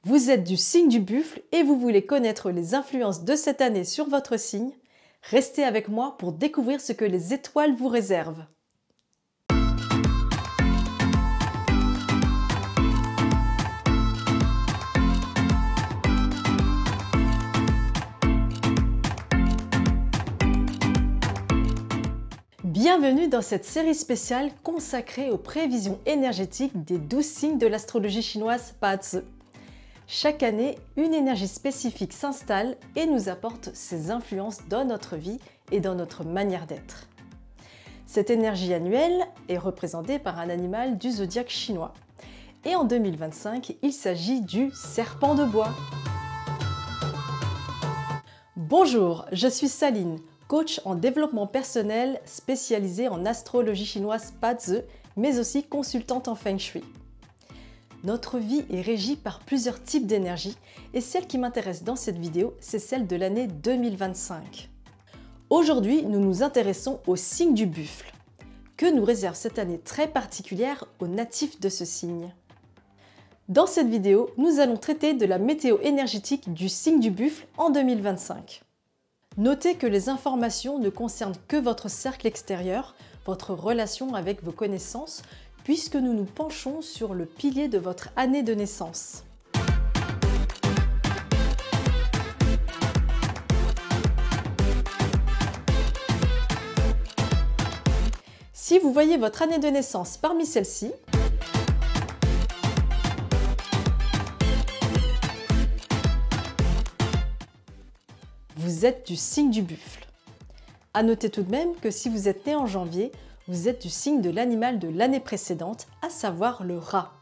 Vous êtes du signe du buffle et vous voulez connaître les influences de cette année sur votre signe? Restez avec moi pour découvrir ce que les étoiles vous réservent. Bienvenue dans cette série spéciale consacrée aux prévisions énergétiques des 12 signes de l'astrologie chinoise Bazi. Chaque année, une énergie spécifique s'installe et nous apporte ses influences dans notre vie et dans notre manière d'être. Cette énergie annuelle est représentée par un animal du zodiaque chinois. Et en 2025, il s'agit du serpent de bois. Bonjour, je suis Saline, coach en développement personnel spécialisée en astrologie chinoise Bazi, mais aussi consultante en Feng Shui. Notre vie est régie par plusieurs types d'énergie et celle qui m'intéresse dans cette vidéo, c'est celle de l'année 2025. Aujourd'hui, nous nous intéressons au signe du buffle. Que nous réserve cette année très particulière aux natifs de ce signe? Dans cette vidéo, nous allons traiter de la météo énergétique du signe du buffle en 2025. Notez que les informations ne concernent que votre cercle extérieur, votre relation avec vos connaissances, puisque nous nous penchons sur le pilier de votre année de naissance. Si vous voyez votre année de naissance parmi celles-ci, vous êtes du signe du buffle. À noter tout de même que si vous êtes né en janvier, vous êtes du signe de l'animal de l'année précédente, à savoir le rat.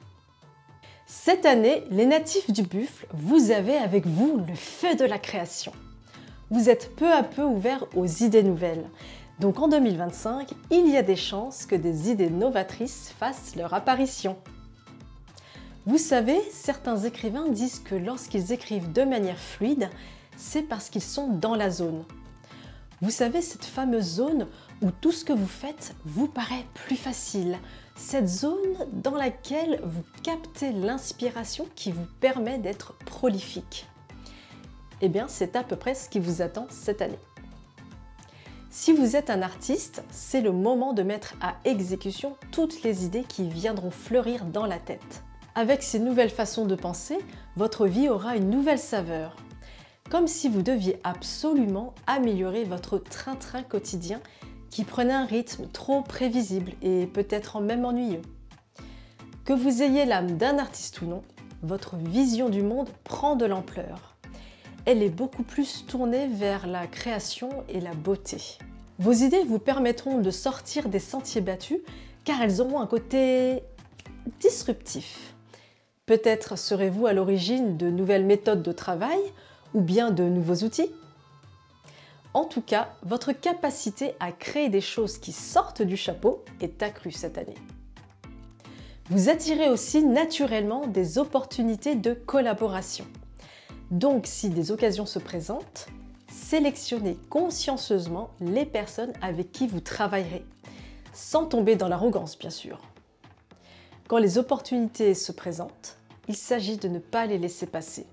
Cette année, les natifs du buffle, vous avez avec vous le feu de la création. Vous êtes peu à peu ouverts aux idées nouvelles. Donc en 2025, il y a des chances que des idées novatrices fassent leur apparition. Vous savez, certains écrivains disent que lorsqu'ils écrivent de manière fluide, c'est parce qu'ils sont dans la zone. Vous savez, cette fameuse zone où tout ce que vous faites vous paraît plus facile. Cette zone dans laquelle vous captez l'inspiration qui vous permet d'être prolifique. Eh bien, c'est à peu près ce qui vous attend cette année. Si vous êtes un artiste, c'est le moment de mettre à exécution toutes les idées qui viendront fleurir dans la tête. Avec ces nouvelles façons de penser, votre vie aura une nouvelle saveur. Comme si vous deviez absolument améliorer votre train-train quotidien qui prenait un rythme trop prévisible et peut-être même ennuyeux. Que vous ayez l'âme d'un artiste ou non, votre vision du monde prend de l'ampleur. Elle est beaucoup plus tournée vers la création et la beauté. Vos idées vous permettront de sortir des sentiers battus car elles auront un côté disruptif. Peut-être serez-vous à l'origine de nouvelles méthodes de travail ou bien de nouveaux outils. En tout cas, votre capacité à créer des choses qui sortent du chapeau est accrue cette année. Vous attirez aussi naturellement des opportunités de collaboration. Donc, si des occasions se présentent, sélectionnez consciencieusement les personnes avec qui vous travaillerez, sans tomber dans l'arrogance bien sûr. Quand les opportunités se présentent, il s'agit de ne pas les laisser passer.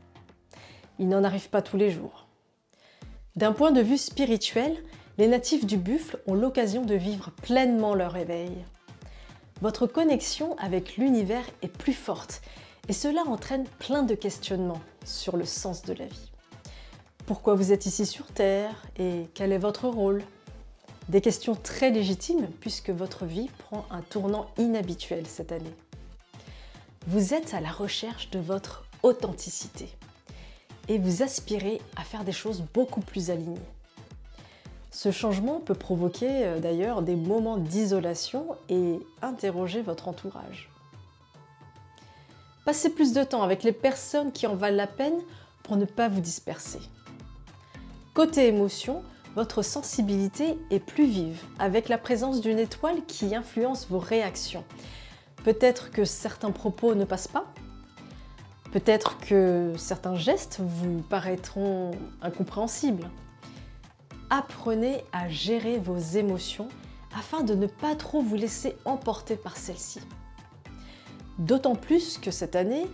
Il n'en arrive pas tous les jours. D'un point de vue spirituel, les natifs du buffle ont l'occasion de vivre pleinement leur éveil. Votre connexion avec l'univers est plus forte et cela entraîne plein de questionnements sur le sens de la vie. Pourquoi vous êtes ici sur Terre et quel est votre rôle? Des questions très légitimes puisque votre vie prend un tournant inhabituel cette année. Vous êtes à la recherche de votre authenticité. Et vous aspirez à faire des choses beaucoup plus alignées. Ce changement peut provoquer d'ailleurs des moments d'isolation et interroger votre entourage. Passez plus de temps avec les personnes qui en valent la peine pour ne pas vous disperser. Côté émotion, votre sensibilité est plus vive avec la présence d'une étoile qui influence vos réactions. Peut-être que certains propos ne passent pas. Peut-être que certains gestes vous paraîtront incompréhensibles. Apprenez à gérer vos émotions afin de ne pas trop vous laisser emporter par celles-ci. D'autant plus que cette année,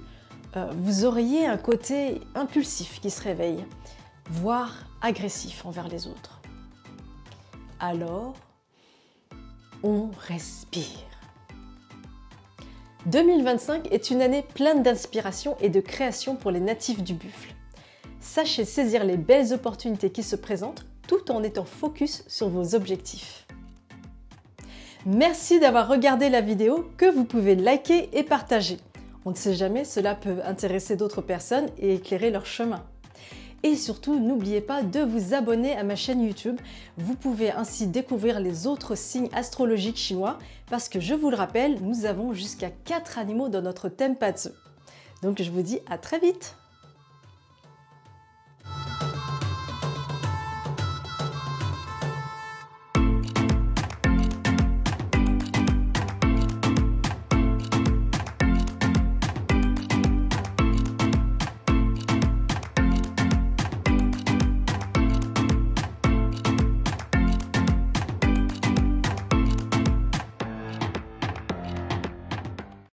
vous auriez un côté impulsif qui se réveille, voire agressif envers les autres. Alors, on respire. 2025 est une année pleine d'inspiration et de création pour les natifs du buffle. Sachez saisir les belles opportunités qui se présentent tout en étant focus sur vos objectifs. Merci d'avoir regardé la vidéo que vous pouvez liker et partager. On ne sait jamais, cela peut intéresser d'autres personnes et éclairer leur chemin. Et surtout, n'oubliez pas de vous abonner à ma chaîne YouTube. Vous pouvez ainsi découvrir les autres signes astrologiques chinois parce que je vous le rappelle, nous avons jusqu'à 4 animaux dans notre Tempatsu. Donc je vous dis à très vite!